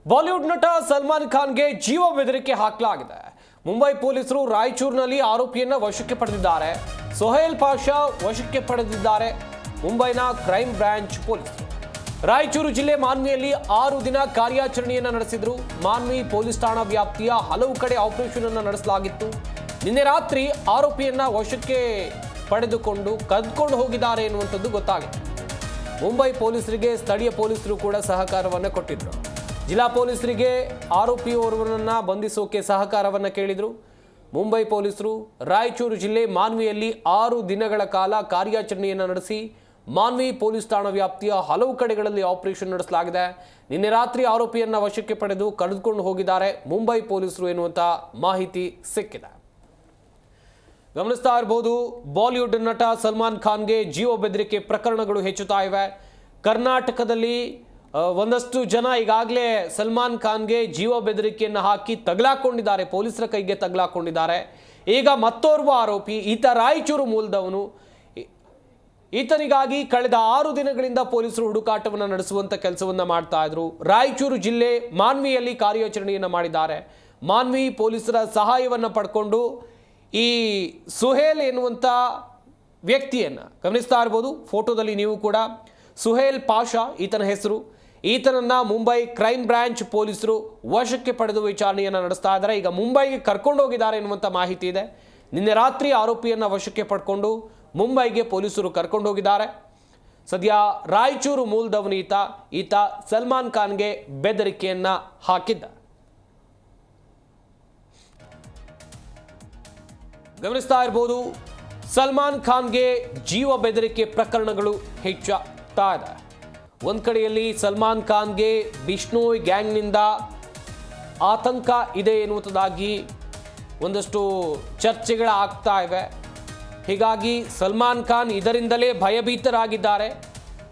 Bollywood ನಟ ಸಲ್ಮಾನ್ ಖಾನ್ಗೆ ಜೀವ ಬೆದರಿಕೆ ಹಾಕಲಾಗಿದೆ. ಮುಂಬೈ ಪೊಲೀಸರು ರಾಯಚೂರಿನಲ್ಲಿ ಆರೋಪಿಯನ್ನ ವಶಕ್ಕೆ ಪಡೆದಿದ್ದಾರೆ. ಸೊಹೇಲ್ ಪಾಷಾ ವಶಕ್ಕೆ ಪಡೆದಿದ್ದಾರೆ ಮುಂಬೈನ ಕ್ರೈಮ್ ಬ್ರಾಂಚ್ ಪೊಲೀಸರು. ರಾಯಚೂರು ಜಿಲ್ಲೆ ಮಾನ್ವಿಯಲ್ಲಿ 6 ದಿನ ಕಾರ್ಯಾಚರಣೆಯನ್ನು ನಡೆಸಿದ್ರು. ಮಾನ್ವಿ ಪೊಲೀಸ್ ಠಾಣಾ ವ್ಯಾಪ್ತಿಯ ಹಲವು ಕಡೆ ಆಪರೇಷನ್ ಅನ್ನು ನಡೆಸಲಾಗಿತ್ತು. ನಿನ್ನೆ ರಾತ್ರಿ ಆರೋಪಿಯನ್ನ ವಶಕ್ಕೆ ಪಡೆದುಕೊಂಡು ಕದ್ಕೊಂಡು ಹೋಗಿದ್ದಾರೆ ಎನ್ನುವಂಥದ್ದು ಗೊತ್ತಾಗಿದೆ. ಮುಂಬೈ ಪೊಲೀಸರಿಗೆ ಸ್ಥಳೀಯ ಪೊಲೀಸರು ಕೂಡ ಸಹಕಾರವನ್ನು ಕೊಟ್ಟಿದ್ರು. ಜಿಲ್ಲಾ ಪೊಲೀಸರಿಗೆ ಆರೋಪಿಯೋರ್ವರನ್ನ ಬಂಧಿಸೋಕೆ ಸಹಕಾರವನ್ನು ಕೇಳಿದ್ರು. ಮುಂಬೈ ಪೊಲೀಸರು ರಾಯಚೂರು ಜಿಲ್ಲೆ ಮಾನ್ವಿಯಲ್ಲಿ 6 ದಿನಗಳ ಕಾಲ ಕಾರ್ಯಾಚರಣೆಯನ್ನು ನಡೆಸಿ ಮಾನ್ವಿ ಪೊಲೀಸ್ ಠಾಣಾ ವ್ಯಾಪ್ತಿಯ ಹಲವು ಕಡೆಗಳಲ್ಲಿ ಆಪರೇಷನ್ ನಡೆಸಲಾಗಿದೆ. ನಿನ್ನೆ ರಾತ್ರಿ ಆರೋಪಿಯನ್ನ ವಶಕ್ಕೆ ಪಡೆದು ಕರೆದುಕೊಂಡು ಹೋಗಿದ್ದಾರೆ ಮುಂಬೈ ಪೊಲೀಸರು ಎನ್ನುವಂತ ಮಾಹಿತಿ ಸಿಕ್ಕಿದೆ. ಗಮನಿಸ್ತಾ ಇರಬಹುದು, ಬಾಲಿವುಡ್ ನಟ ಸಲ್ಮಾನ್ ಖಾನ್ಗೆ ಜೀವ ಬೆದರಿಕೆ ಪ್ರಕರಣಗಳು ಹೆಚ್ಚುತ್ತಾ ಇವೆ. ಕರ್ನಾಟಕದಲ್ಲಿ ಒಂದಷ್ಟು ಜನ ಈಗಾಗಲೇ ಸಲ್ಮಾನ್ ಖಾನ್ಗೆ ಜೀವ ಬೆದರಿಕೆಯನ್ನು ಹಾಕಿ ತಗಲಾಕೊಂಡಿದ್ದಾರೆ, ಪೊಲೀಸರ ಕೈಗೆ ತಗಲಾಕೊಂಡಿದ್ದಾರೆ. ಈಗ ಮತ್ತೋರ್ವ ಆರೋಪಿ, ಈತ ರಾಯಚೂರು ಮೂಲದವನು. ಈತನಿಗಾಗಿ ಕಳೆದ 6 ದಿನಗಳಿಂದ ಪೊಲೀಸರು ಹುಡುಕಾಟವನ್ನು ನಡೆಸುವಂತ ಕೆಲಸವನ್ನ ಮಾಡ್ತಾ ಇದ್ರು. ರಾಯಚೂರು ಜಿಲ್ಲೆ ಮಾನ್ವಿಯಲ್ಲಿ ಕಾರ್ಯಾಚರಣೆಯನ್ನು ಮಾಡಿದ್ದಾರೆ. ಮಾನ್ವಿ ಪೊಲೀಸರ ಸಹಾಯವನ್ನು ಪಡ್ಕೊಂಡು ಈ ಸುಹೇಲ್ ಎನ್ನುವಂಥ ವ್ಯಕ್ತಿಯನ್ನು ಗಮನಿಸ್ತಾ ಇರ್ಬೋದು. ಫೋಟೋದಲ್ಲಿ ನೀವು ಕೂಡ ಸುಹೇಲ್ ಪಾಷಾ ಈತನ ಹೆಸರು. ಈತನನ್ನ ಮುಂಬೈ ಕ್ರೈಮ್ ಬ್ರಾಂಚ್ ಪೊಲೀಸರು ವಶಕ್ಕೆ ಪಡೆದು ವಿಚಾರಣೆಯನ್ನು ನಡೆಸ್ತಾ ಇದ್ದಾರೆ. ಈಗ ಮುಂಬೈಗೆ ಕರ್ಕೊಂಡು ಹೋಗಿದ್ದಾರೆ ಎನ್ನುವಂಥ ಮಾಹಿತಿ ಇದೆ. ನಿನ್ನೆ ರಾತ್ರಿ ಆರೋಪಿಯನ್ನು ವಶಕ್ಕೆ ಪಡ್ಕೊಂಡು ಮುಂಬೈಗೆ ಪೊಲೀಸರು ಕರ್ಕೊಂಡು ಹೋಗಿದ್ದಾರೆ. ಸದ್ಯ ರಾಯಚೂರು ಮೂಲದವನು ಈತ ಸಲ್ಮಾನ್ ಖಾನ್ಗೆ ಬೆದರಿಕೆಯನ್ನ ಹಾಕಿದ್ದ. ಗಮನಿಸ್ತಾ ಇರಬಹುದು, ಸಲ್ಮಾನ್ ಖಾನ್ಗೆ ಜೀವ ಬೆದರಿಕೆ ಪ್ರಕರಣಗಳು ಹೆಚ್ಚಾಗ್ತಾ ಇದೆ. ಒಂದ್ ಕಡೆಯಲ್ಲಿ ಸಲ್ಮಾನ್ ಖಾನ್ಗೆ ಬಿಷ್ಣೋಯ್ ಗ್ಯಾಂಗ್ನಿಂದ ಆತಂಕ ಇದೆ ಎನ್ನುವುದಾಗಿ ಒಂದಷ್ಟು ಚರ್ಚೆಗಳಾಗ್ತಾ ಇವೆ. ಹೀಗಾಗಿ ಸಲ್ಮಾನ್ ಖಾನ್ ಇದರಿಂದಲೇ ಭಯಭೀತರಾಗಿದ್ದಾರೆ.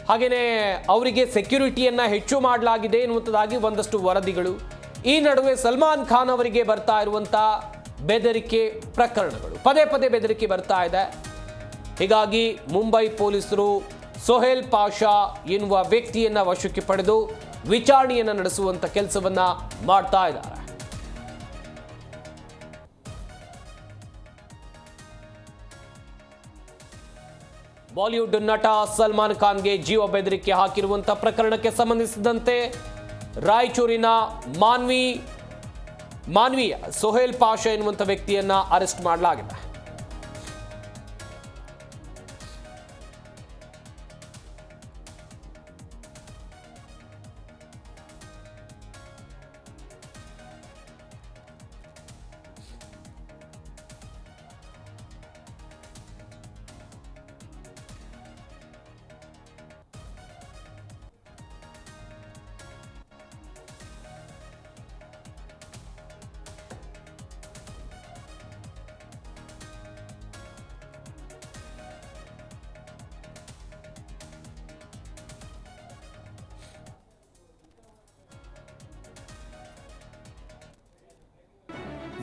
ಹಾಗೆಯೇ ಅವರಿಗೆ ಸೆಕ್ಯೂರಿಟಿಯನ್ನು ಹೆಚ್ಚು ಮಾಡಲಾಗಿದೆ ಎನ್ನುವಂಥದ್ದಾಗಿ ಒಂದಷ್ಟು ವರದಿಗಳು. ಈ ನಡುವೆ ಸಲ್ಮಾನ್ ಖಾನ್ ಅವರಿಗೆ ಬರ್ತಾ ಇರುವಂಥ ಬೆದರಿಕೆ ಪ್ರಕರಣಗಳು, ಪದೇ ಪದೇ ಬೆದರಿಕೆ ಬರ್ತಾ ಇದೆ. ಹೀಗಾಗಿ ಮುಂಬೈ ಪೊಲೀಸರು ಸೊಹೇಲ್ ಪಾಷಾ ಎನ್ನುವ ವ್ಯಕ್ತಿಯನ್ನ ವಶಕ್ಕೆ ಪಡೆದು ವಿಚಾರಣೆಯನ್ನು ನಡೆಸುವಂತ ಕೆಲಸವನ್ನ ಮಾಡ್ತಾ ಇದ್ದಾರೆ. ಬಾಲಿವುಡ್ ನಟ ಸಲ್ಮಾನ್ ಖಾನ್ಗೆ ಜೀವ ಬೆದರಿಕೆ ಹಾಕಿರುವಂತ ಪ್ರಕರಣಕ್ಕೆ ಸಂಬಂಧಿಸಿದಂತೆ ರಾಯಚೂರಿನ ಮಾನ್ವಿಯ ಸೊಹೇಲ್ ಪಾಷಾ ಎನ್ನುವಂಥ ವ್ಯಕ್ತಿಯನ್ನ ಅರೆಸ್ಟ್ ಮಾಡಲಾಗಿದೆ.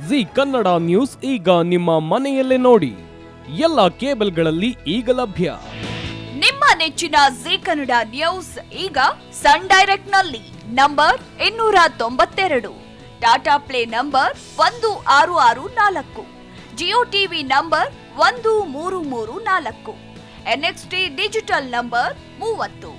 ಜಿ ಕನ್ನಡ ನ್ಯೂಸ್ ಈಗ ನಿಮ್ಮ ಮನೆಯಲ್ಲೇ ನೋಡಿ. ಎಲ್ಲ ಕೇಬಲ್ಗಳಲ್ಲಿ ಈಗ ಲಭ್ಯ. ನಿಮ್ಮ ನೆಚ್ಚಿನ ಜಿ ಕನ್ನಡ ನ್ಯೂಸ್ ಈಗ ಸನ್ ಡೈರೆಕ್ಟ್ ನಲ್ಲಿ number 292, Tata play number 1664, Jio TV number 1334, NXT digital number 30,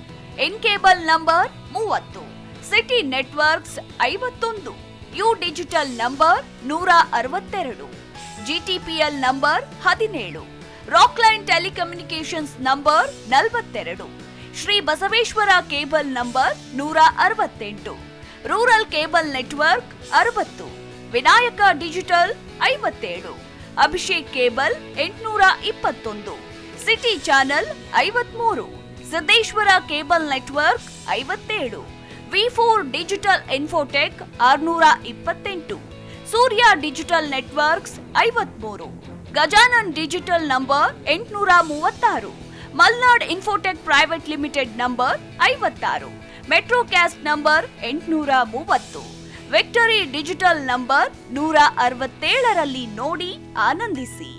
in cable number 30, city networks 51, U digital number 162, GTPL number 17, Rockline telecommunications number 42, Shri Basaveshwara cable number 168, rural cable network 60, Vinayaka digital 57, Abhishek cable 821, city channel 53, Siddeshwara cable network 57, V4 digital Infotech 628, Surya digital networks 53, Gajanan digital number 836, Malnad Infotech private limited number 56, Metrocast number 830, Victory Digital number 167ರಲ್ಲಿ ನೋಡಿ ಆನಂದಿಸಿ.